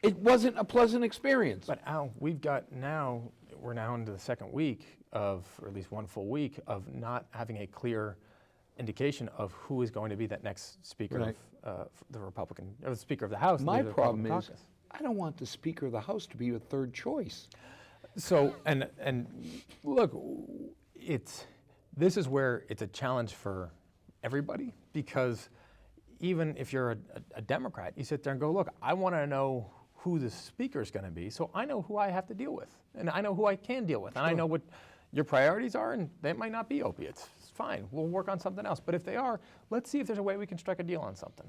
it wasn't a pleasant experience. But Al, we're now into the second week of, or at least one full week, of not having a clear indication of who is going to be that next Speaker of the Republican, or the Speaker of the House. My problem is, I don't want the Speaker of the House to be a third choice. So, and look, this is where it's a challenge for everybody, because even if you're a Democrat, you sit there and go, look, I want to know who the Speaker is going to be, so I know who I have to deal with, and I know who I can deal with, and I know what your priorities are, and they might not be opiates. It's fine, we'll work on something else. But if they are, let's see if there's a way we can strike a deal on something.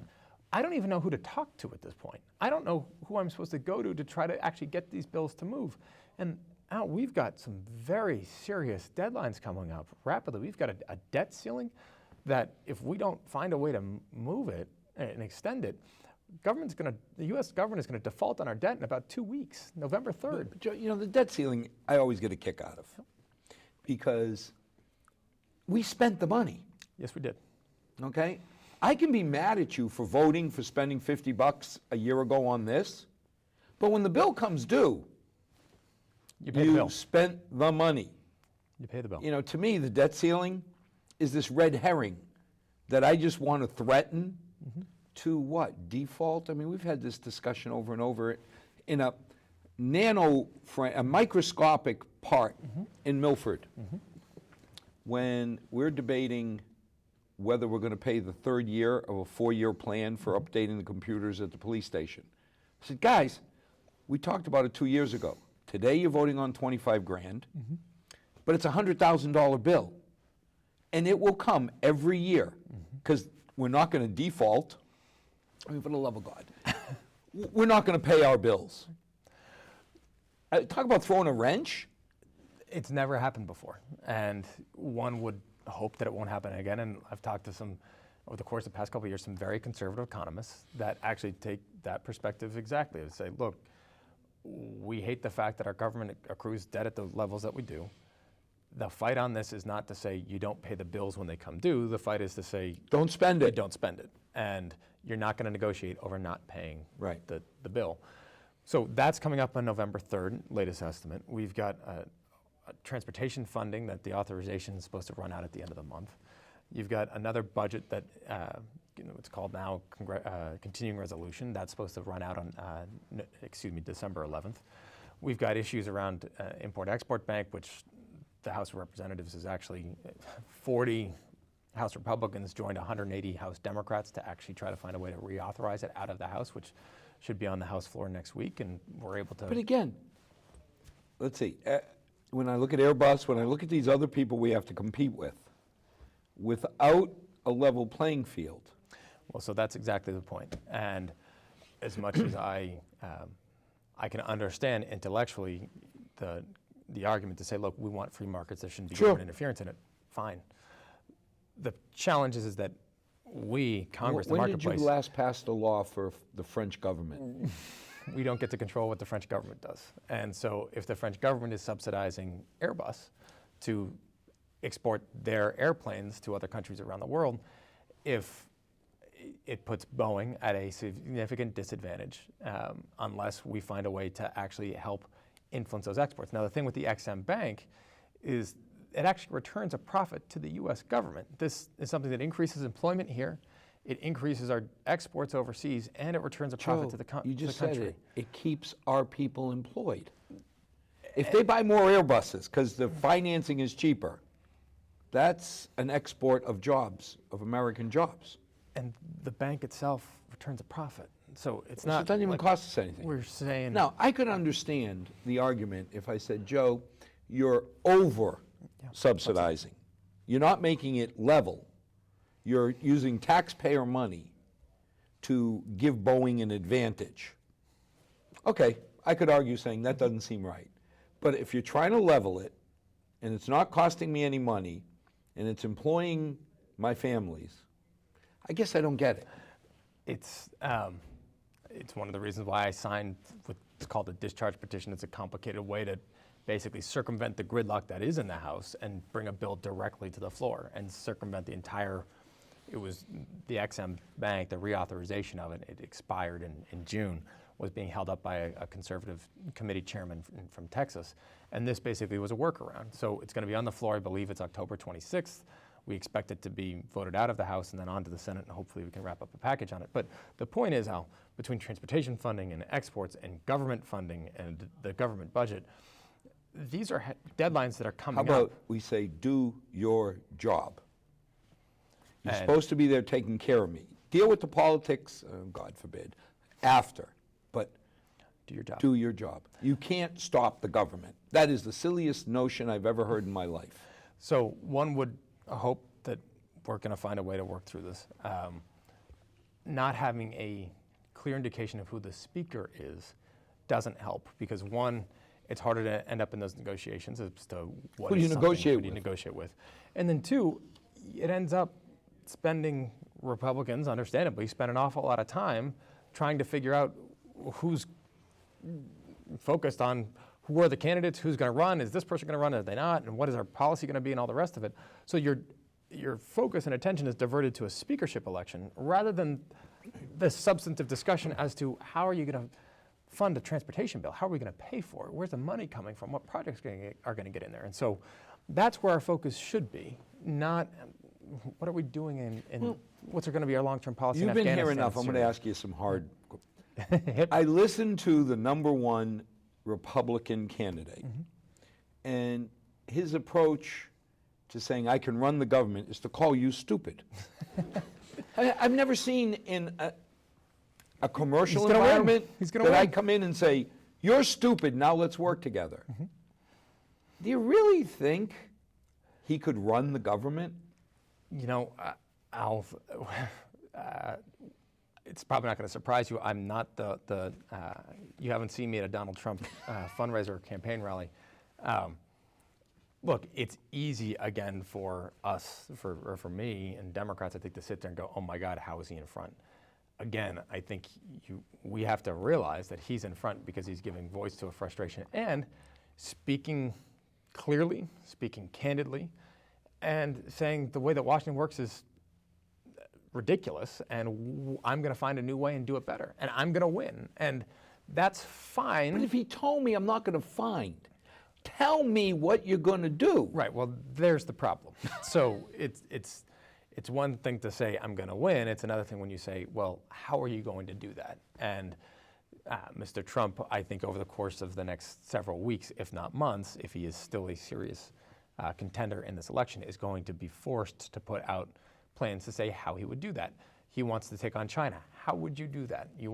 I don't even know who to talk to at this point. I don't know who I'm supposed to go to try to actually get these bills to move. And Al, we've got some very serious deadlines coming up rapidly. We've got a debt ceiling that if we don't find a way to move it and extend it, the U.S. government is going to default on our debt in about 2 weeks, November 3rd. But, Joe, the debt ceiling, I always get a kick out of. because we spent the money, Yes, we did. okay? I can be mad at you for voting for spending $50 a year ago on this, but when the bill comes due, You pay the bill. spent the money. You pay the bill. You know, to me, the debt ceiling is this red herring that I just want to threaten to what? Default? I mean, we've had this discussion over and over in a a microscopic part in Milford. When we're debating whether we're going to pay the third year of a 4-year plan for updating the computers at the police station. I said, guys, we talked about it 2 years ago. Today you're voting on 25 grand, but it's a $100,000 bill. And it will come every year because we're not going to default. I mean, for the love of God, we're not going to pay our bills. Talk about throwing a wrench. It's never happened before, and one would hope that it won't happen again. And I've talked to some, over the course of the past couple of years, some very conservative economists that actually take that perspective exactly and say, look, we hate the fact that our government accrues debt at the levels that we do. The fight on this is not to say you don't pay the bills when they come due. The fight is to say Don't spend you it. don't spend it, and you're not going to negotiate over not paying Right. the bill. So that's coming up on November 3rd, latest estimate. We've got a transportation funding that the authorization is supposed to run out at the end of the month. You've got another budget that it's called now continuing resolution. That's supposed to run out on December 11th. We've got issues around Import-Export Bank, which the House of Representatives is actually 40 House Republicans joined 180 House Democrats to actually try to find a way to reauthorize it out of the House, which should be on the House floor next week, and we're able to. But again, let's see. When I look at Airbus, when I look at these other people we have to compete with, without a level playing field. Well, so that's exactly the point. And as much as I can understand intellectually the argument to say, look, we want free markets, there shouldn't be Sure. government interference in it. Fine. The challenge is that we, Congress, the When marketplace, did you last pass the law for the French government? we don't get to control what the French government does. And so if the French government is subsidizing Airbus to export their airplanes to other countries around the world, if it puts Boeing at a significant disadvantage unless we find a way to actually help influence those exports. Now, the thing with the XM Bank is it actually returns a profit to the U.S. government. This is something that increases employment here, it increases our exports overseas, and it returns a profit to the country. You just said it. It keeps our people employed. If they buy more Airbuses because the financing is cheaper, that's an export of jobs, of American jobs. And the bank itself returns a profit. So it's So not. it doesn't even like cost us anything. We're saying. Now, I could understand the argument if I said, Joe, you're over subsidizing. You're not making it level. You're using taxpayer money to give Boeing an advantage. Okay, I could argue saying that doesn't seem right. But if you're trying to level it, and it's not costing me any money, and it's employing my families, I guess I don't get it. It's one of the reasons why I signed what's called a discharge petition. It's a complicated way to basically circumvent the gridlock that is in the House and bring a bill directly to the floor and circumvent the entire. It was the XM Bank, the reauthorization of it. It expired in June. Was being held up by a conservative committee chairman from Texas, and this basically was a workaround. So it's going to be on the floor. I believe it's October 26th. We expect it to be voted out of the House and then on to the Senate, and hopefully we can wrap up a package on it. But the point is, Al, between transportation funding and exports and government funding and the government budget, these are deadlines that are coming up. How about we say, do your job? You're supposed to be there taking care of me. Deal with the politics, God forbid, after. But do your job. do your job. You can't stop the government. That is the silliest notion I've ever heard in my life. So one would hope that we're going to find a way to work through this. Not having a clear indication of who the speaker is doesn't help because one, it's harder to end up in those negotiations as to Who do you negotiate with. And then two, it ends up spending Republicans, understandably, spend an awful lot of time trying to figure out who's focused on who are the candidates, who's going to run, is this person going to run, are they not, and what is our policy going to be, and all the rest of it. So your focus and attention is diverted to a speakership election rather than the substantive discussion as to how are you going to fund a transportation bill, how are we going to pay for it, where's the money coming from, what projects are going to get in there. And so that's where our focus should be, not what are we doing in what's going to be our long-term policy in Afghanistan. You've been here enough. I'm going to ask you some hard. I listened to the #1 Republican candidate, and his approach to saying I can run the government is to call you stupid. I've never seen in a commercial environment that I come in and say, you're stupid, now let's work together. Do you really think he could run the government? You know, it's probably not going to surprise you. I'm not you haven't seen me at a Donald Trump fundraiser or campaign rally. Look, it's easy again for us, for me and Democrats, I think, to sit there and go, oh my God, how is he in front? Again, I think we have to realize that he's in front because he's giving voice to a frustration and speaking clearly, speaking candidly, and saying the way that Washington works is ridiculous, and I'm going to find a new way and do it better, and I'm going to win, and that's fine. But if he told me I'm not going to find, tell me what you're going to do. Right. Well, there's the problem. So it's one thing to say I'm going to win. It's another thing when you say, well, how are you going to do that? And Mr. Trump, I think over the course of the next several weeks, if not months, if he is still a serious contender in this election, is going to be forced to put out plans to say how he would do that. He wants to take on China. How would you do that? You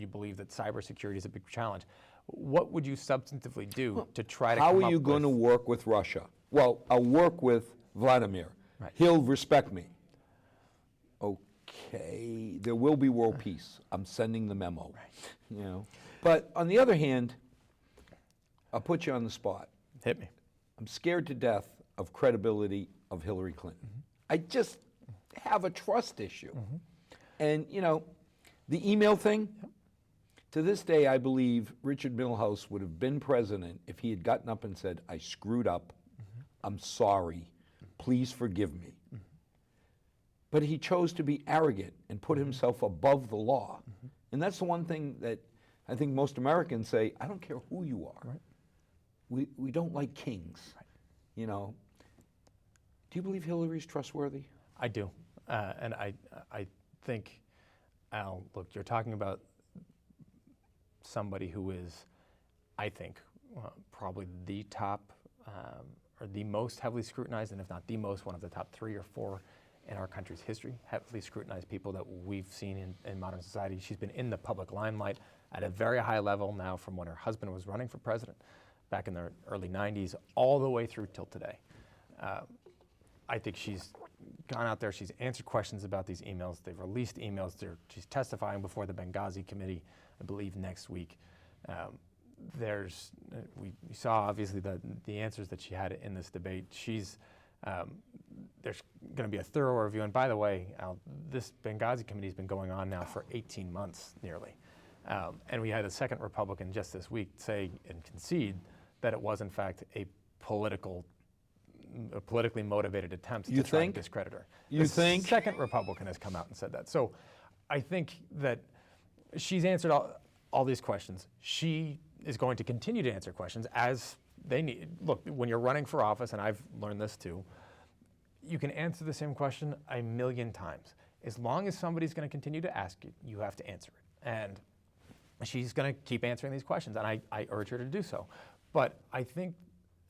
believe that cybersecurity is a big challenge. What would you substantively do to try to come up with? How are you going to work with Russia? Well, I'll work with Vladimir. Right. He'll respect me. Okay, there will be world peace. I'm sending the memo. Right. You know, but on the other hand, I'll put you on the spot. Hit me. I'm scared to death of credibility of Hillary Clinton. I just have a trust issue. And you know, the email thing. To this day, I believe Richard Milhous would have been president if he had gotten up and said, I screwed up, I'm sorry, please forgive me. But he chose to be arrogant and put himself above the law. And that's the one thing that I think most Americans say, I don't care who you are. Right. We don't like kings, you know. Do you believe Hillary's trustworthy? I do. And I think, Al, look, you're talking about somebody who is, I think, probably the top or the most heavily scrutinized, and if not the most, one of the top 3 or 4 in our country's history, heavily scrutinized people that we've seen in modern society. She's been in the public limelight at a very high level now from when her husband was running for president back in the early 90s all the way through till today. I think she's gone out there, she's answered questions about these emails, they've released emails, she's testifying before the Benghazi committee, I believe next week. We saw obviously the answers that she had in this debate. There's going to be a thorough review, and by the way, this Benghazi committee has been going on now for 18 months nearly. And we had a second Republican just this week say and concede that it was in fact a politically motivated attempt to try and discredit her. The second Republican has come out and said that. So I think that she's answered all these questions. She is going to continue to answer questions as they need. Look, when you're running for office, and I've learned this too, you can answer the same question a million times. As long as somebody's going to continue to ask you, you have to answer it. And she's going to keep answering these questions, and I urge her to do so. But I think,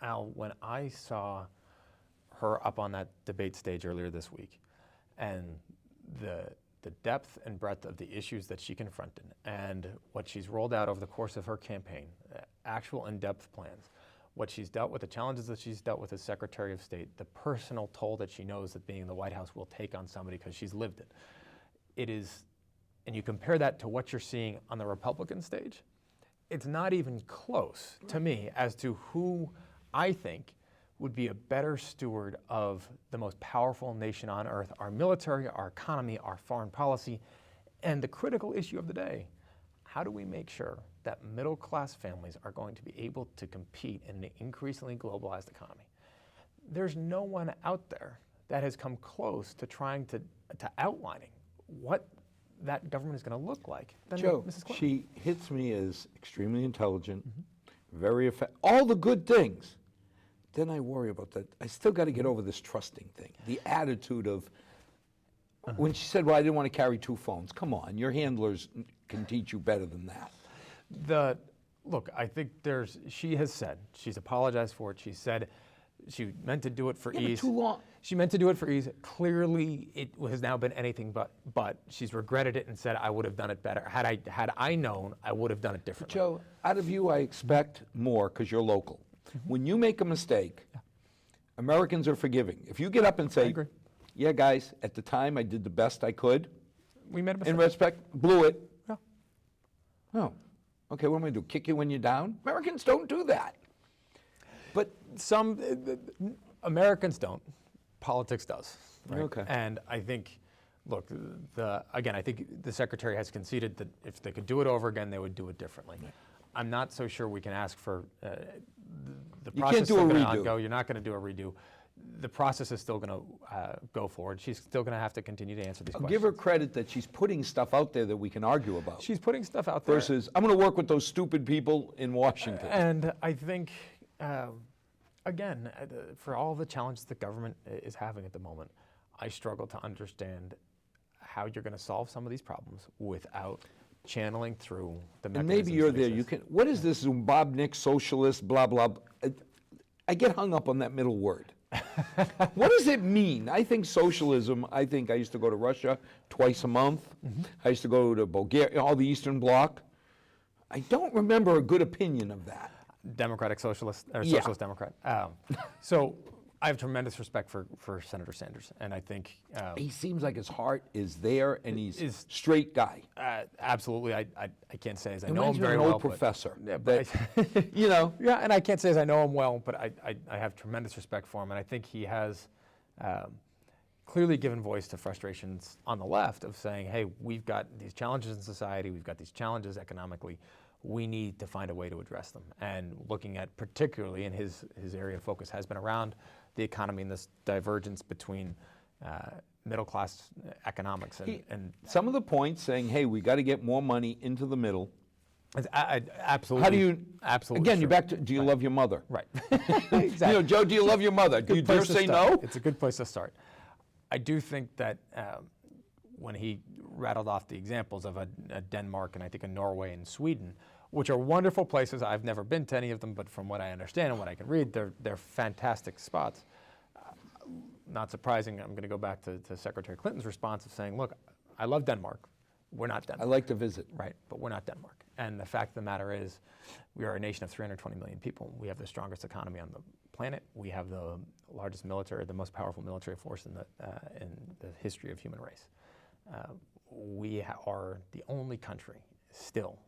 Al, when I saw her up on that debate stage earlier this week, and the depth and breadth of the issues that she confronted and what she's rolled out over the course of her campaign, actual in-depth plans, what she's dealt with, the challenges that she's dealt with as Secretary of State, the personal toll that she knows that being in the White House will take on somebody because she's lived it. It is, and you compare that to what you're seeing on the Republican stage, it's not even close to me as to who I think would be a better steward of the most powerful nation on earth, our military, our economy, our foreign policy, and the critical issue of the day. how do we make sure that middle-class families are going to be able to compete in an increasingly globalized economy? There's no one out there that has come close to trying to outlining what that government is going to look like than Joe, Mrs. Clinton. she hits me as extremely intelligent, very effective, all the good things. Then I worry about that. I still got to get over this trusting thing, the attitude of, when she said, well, I didn't want to carry 2 phones. Come on, your handlers can teach you better than that. Look, I think she has said, she's apologized for it. She said she meant to do it for ease. Too long. She meant to do it for ease. Clearly, it has now been anything but. She's regretted it and said, I would have done it better. Had I known, I would have done it differently. Joe, out of you, I expect more because you're local. When you make a mistake, Americans are forgiving. If you get up and say, agree. yeah, guys, at the time I did the best I could, We made a mistake. in respect, blew it. Yeah. Oh, okay, what am I going to do, kick you when you're down? Americans don't do that. But Some Americans don't. Politics does. Right? Okay. And I think, look, again, I think the secretary has conceded that if they could do it over again, they would do it differently. I'm not so sure we can ask for the You process can't is do still a going redo. to go. You're not going to do a redo. The process is still going to go forward. She's still going to have to continue to answer these I'll questions. give her credit that she's putting stuff out there that we can argue about. She's putting stuff out there. Versus, I'm going to work with those stupid people in Washington. And I think, again, for all the challenges the government is having at the moment, I struggle to understand how you're going to solve some of these problems without channeling through the And mechanisms maybe you're that there. You exist. can. What is this Zimbabwe socialist? Blah blah. I get hung up on that middle word. What does it mean? I think socialism. I used to go to Russia twice a month. I used to go to Bulgaria, all the Eastern Bloc. I don't remember a good opinion of that. Democratic socialist, or Yeah. socialist democrat. So I have tremendous respect for Senator Sanders, and I think He seems like his heart is there, and he's Is- straight guy. absolutely. I can't say as I know Reminds him me of very an well. old but- professor. Yeah, but that, you know. Yeah, and I can't say as I know him well, but I have tremendous respect for him, and I think he has clearly given voice to frustrations on the left of saying, hey, we've got these challenges in society, we've got these challenges economically, we need to find a way to address them. And looking at particularly, in his area of focus has been around the economy and this divergence between middle-class economics and Some of the points saying, hey, we got to get more money into the middle. absolutely. How do you, absolutely? again, you're sure. back to, do you love your mother? Right. You know, Joe, do you love your mother? Do you dare place to say start. no? It's a good place to start. I do think that when he rattled off the examples of a Denmark and I think a Norway and Sweden, which are wonderful places. I've never been to any of them, but from what I understand and what I can read, they're fantastic spots. Not surprising, I'm going to go back to Secretary Clinton's response of saying, look, I love Denmark. We're not I Denmark. like to visit. Right, but we're not Denmark. And the fact of the matter is, we are a nation of 320 million people. We have the strongest economy on the planet. We have the largest military, the most powerful military force in the history of human race. We are the only country still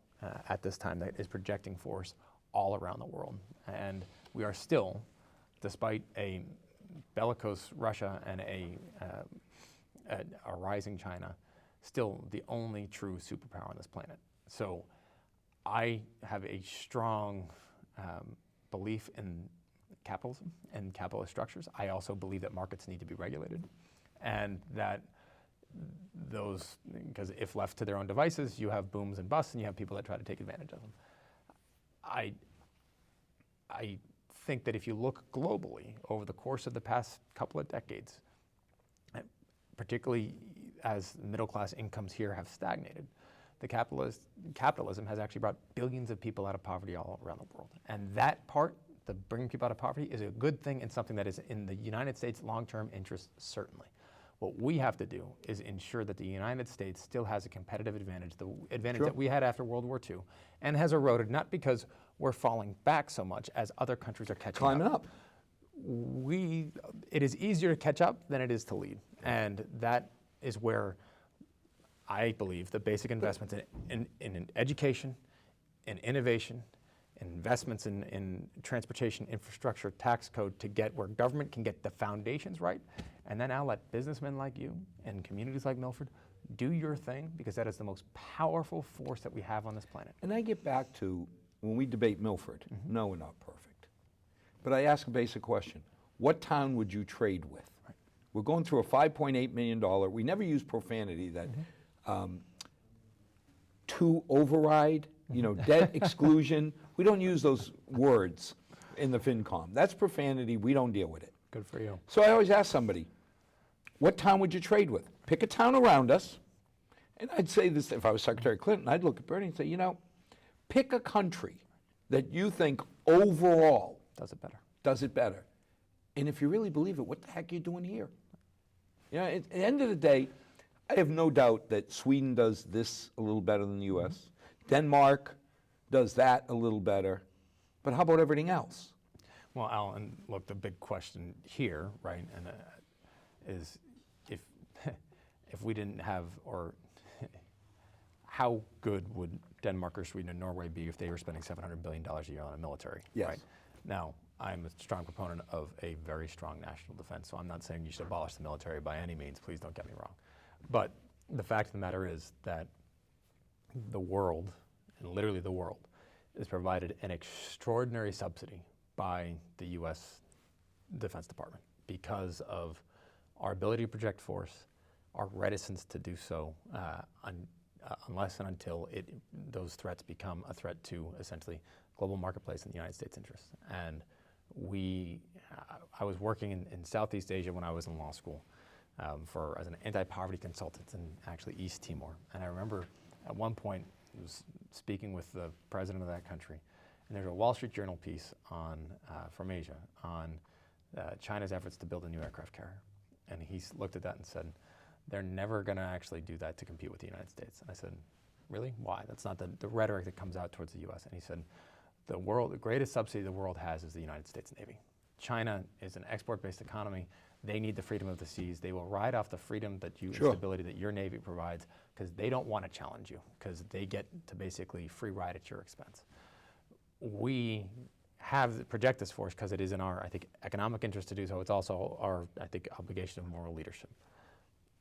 at this time that is projecting force all around the world. And we are still, despite a bellicose Russia and a rising China, still the only true superpower on this planet. So I have a strong belief in capitalism and capitalist structures. I also believe that markets need to be regulated, and that those, because if left to their own devices, you have booms and busts, and you have people that try to take advantage of them. I think that if you look globally over the course of the past couple of decades, particularly as middle-class incomes here have stagnated, the capitalism has actually brought billions of people out of poverty all around the world. And that part, the bringing people out of poverty, is a good thing and something that is in the United States' long-term interest, certainly. What we have to do is ensure that the United States still has a competitive advantage, the advantage that we had after World War II, and has eroded, not because we're falling back so much as other countries are catching Climbing up. It is easier to catch up than it is to lead. And that is where I believe the basic investments in education, in innovation, investments in transportation infrastructure tax code to get where government can get the foundations right, and then I'll let businessmen like you and communities like Milford do your thing, because that is the most powerful force that we have on this planet. And I get back to when we debate Milford, no, we're not perfect. But I ask a basic question. What town would you trade with? Right. We're going through a $5.8 million, we never use profanity, that to override, debt exclusion. We don't use those words in the FinCom. That's profanity, we don't deal with it. Good for you. So I always ask somebody, what town would you trade with? Pick a town around us. And I'd say this, if I was Secretary Clinton, I'd look at Bernie and say, pick a country that you think overall Does it better. does it better. And if you really believe it, what the heck are you doing here? At the end of the day, I have no doubt that Sweden does this a little better than the US. Denmark does that a little better. But how about everything else? Well, Alan, look, the big question here, right, and is if we didn't have, or how good would Denmark or Sweden or Norway be if they were spending $700 billion a year on a military? Yes. Right? Now, I'm a strong proponent of a very strong national defense, so I'm not saying you should abolish the military by any means, please don't get me wrong. But the fact of the matter is that the world, and literally the world, is provided an extraordinary subsidy by the U.S. Defense Department because of our ability to project force, our reticence to do so unless and until those threats become a threat to essentially global marketplace in the United States' interests. And I was working in Southeast Asia when I was in law school as an anti-poverty consultant in actually East Timor. And I remember at one point I was speaking with the president of that country, and there's a Wall Street Journal piece from Asia on China's efforts to build a new aircraft carrier. And he looked at that and said, they're never going to actually do that to compete with the United States. And I said, really? Why? That's not the rhetoric that comes out towards the U.S. And he said, the greatest subsidy the world has is the United States Navy. China is an export-based economy. They need the freedom of the seas. They will ride off the freedom that you, stability that your Navy provides, because they don't want to challenge you, because they get to basically free ride at your expense. We project this force because it is in our, I think, economic interest to do so. It's also our, I think, obligation of moral leadership.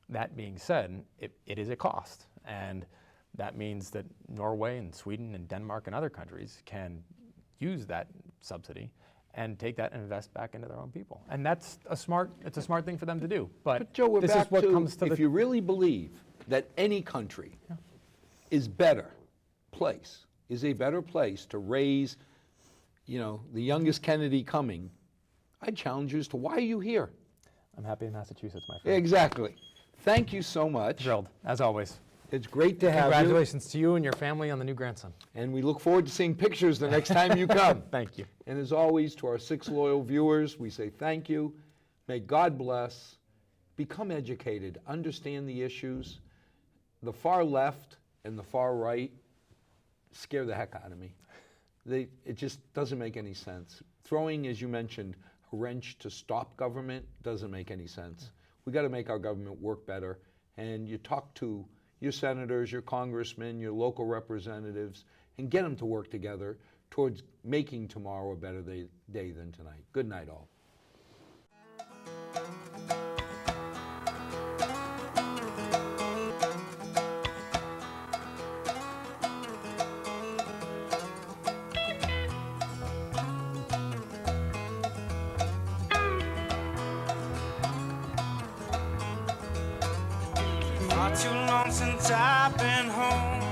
That being said, it is a cost, and that means that Norway and Sweden and Denmark and other countries can use that subsidy and take that and invest back into their own people. And it's a smart thing for them to do. But Joe, we're this back is what to, comes to if you really believe that any country is a better place to raise, the youngest Kennedy coming, I challenge you as to why are you here? I'm happy in Massachusetts, my friend. Exactly. Thank you so much. Thrilled, as always. It's great to have you. Congratulations to you and your family on the new grandson. And we look forward to seeing pictures the next time you come. Thank you. And as always, to our 6 loyal viewers, we say thank you. May God bless. Become educated. Understand the issues. The far left and the far right scare the heck out of me. It just doesn't make any sense. Throwing, as you mentioned, a wrench to stop government doesn't make any sense. We got to make our government work better. And you talk to your senators, your congressmen, your local representatives, and get them to work together towards making tomorrow a better day than tonight. Good night, all. Not too long since I've been home.